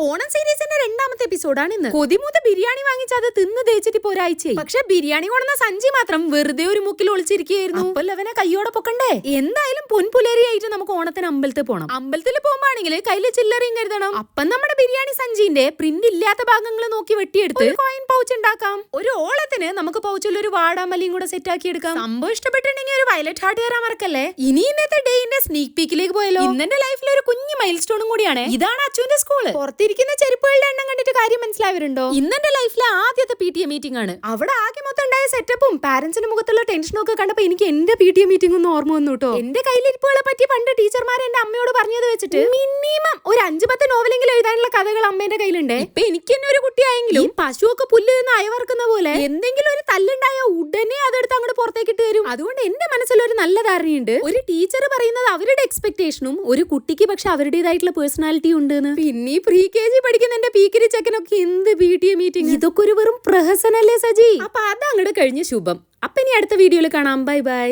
ഓണം സീരീസിന്റെ രണ്ടാമത്തെ എപ്പിസോഡാണ് ഇന്ന്. കൊതിമൂത്ത ബിരിയാണി വാങ്ങിച്ച് അത് തിന്ന് തേച്ചിട്ട് ഇപ്പൊ ഒരാഴ്ചയായി. പക്ഷെ ബിരിയാണി കൊണ്ടുവന്ന സഞ്ചി മാത്രം വെറുതെ ഒരു മുക്കിൽ ഒളിച്ചിരിക്കുകയായിരുന്നു. അപ്പൊ അവനെ കയ്യോടെ പൊക്കണ്ടേ. എന്തായാലും പൊൻപുലരിയായിട്ട് നമുക്ക് ഓണത്തിന് അമ്പലത്തിൽ പോകണം. അമ്പലത്തിൽ പോകുമ്പോണെങ്കിൽ കയ്യില് ചില്ലറയും കരുതണം. അപ്പം നമ്മുടെ ബിരിയാണി സഞ്ചിന്റെ പ്രിന്റ് ഇല്ലാത്ത ഭാഗങ്ങൾ നോക്കി വെട്ടിയെടുത്ത് കോയിൻ പൗച്ച് ഉണ്ടാക്കാം. ഒരു ഓളത്തിന് നമുക്ക് പൗച്ചിൽ ഒരു വാടാമല്ലിയും കൂടെ സെറ്റ് ആക്കി എടുക്കാം. സംഭവം ഇഷ്ടപ്പെട്ടിട്ടുണ്ടെങ്കിൽ ഒരു വയലറ്റ് ഹാർട്ട് കയറാൻ മറക്കല്ലേ. ഇനി ഇന്നത്തെ ഡേയിന്റെ സ്നീക് പീക്കിലേക്ക് പോയല്ലോ. ഇന്നെന്റെ ലൈഫിൽ ഒരു കുഞ്ഞു മൈൽ സ്റ്റോണും കൂടിയാണ്. ഇതാണ് അച്ചുവിന്റെ സ്കൂള്. പുറത്തിരിക്കുന്ന ചെരുപ്പുകളുടെ എണ്ണം കണ്ടിട്ട് കാര്യം മനസ്സിലാവരുണ്ടോ? ഇന്നെന്റെ ലൈഫിലെ ആദ്യത്തെ PTA മീറ്റിംഗ് ആണ്. അവിടെ ആകെ മൊത്തം ഉണ്ടായ സെറ്റപ്പും പാരന്റ്സിന്റെ മുഖത്തുള്ള ടെൻഷനും ഒക്കെ കണ്ടപ്പോ എനിക്ക് എന്റെ PTA മീറ്റിംഗ് ഒന്ന് ഓർമ്മ വന്നു കേട്ടോ. എന്റെ കയ്യിലിരിപ്പുകളെ പറ്റി പണ്ട് ടീച്ചർമാർ എന്റെ അമ്മയോട് പറഞ്ഞത് വെച്ചിട്ട് മിനിമം ഒരു 5-10 നോവലെങ്കിലും എഴുതാനുള്ള കഥകൾ അമ്മേന്റെ കയ്യിലുണ്ട്. ഇപ്പൊ എനിക്ക് തന്നെ ഒരു കുട്ടിയായെങ്കിലും പശുവൊക്കെ പുല്ല് നിന്ന് അയവർക്കുന്ന പോലെ എന്തെങ്കിലും ഒരു തല്ലുണ്ടായ ഉടനെ അതെടുത്ത് അങ്ങോട്ട് പുറത്തേക്ക് ഇട്ട് തരും. അതുകൊണ്ട് എന്റെ മനസ്സിൽ ഒരു നല്ല ധാരണയുണ്ട്. ഒരു ടീച്ചർ പറയുന്നത് അവരുടെ എക്സ്പെക്ടേഷനും ഒരു കുട്ടിക്ക് പക്ഷെ അവരുടേതായിട്ടുള്ള പേഴ്സണാലിറ്റി ഉണ്ട്. പിന്നെ pre-KG പഠിക്കുന്ന എന്റെ പീക്കിരി ചെക്കനൊക്കെ എന്ത് PTA മീറ്റിംഗ്. ഇതൊക്കെ ഒരു വെറും പ്രഹസനല്ലേ സജി. അപ്പൊ അതങ്ങോട്ട് കഴിഞ്ഞ് ശുഭം. അപ്പൊ ഇനി അടുത്ത വീഡിയോയിൽ കാണാം. Bye bye.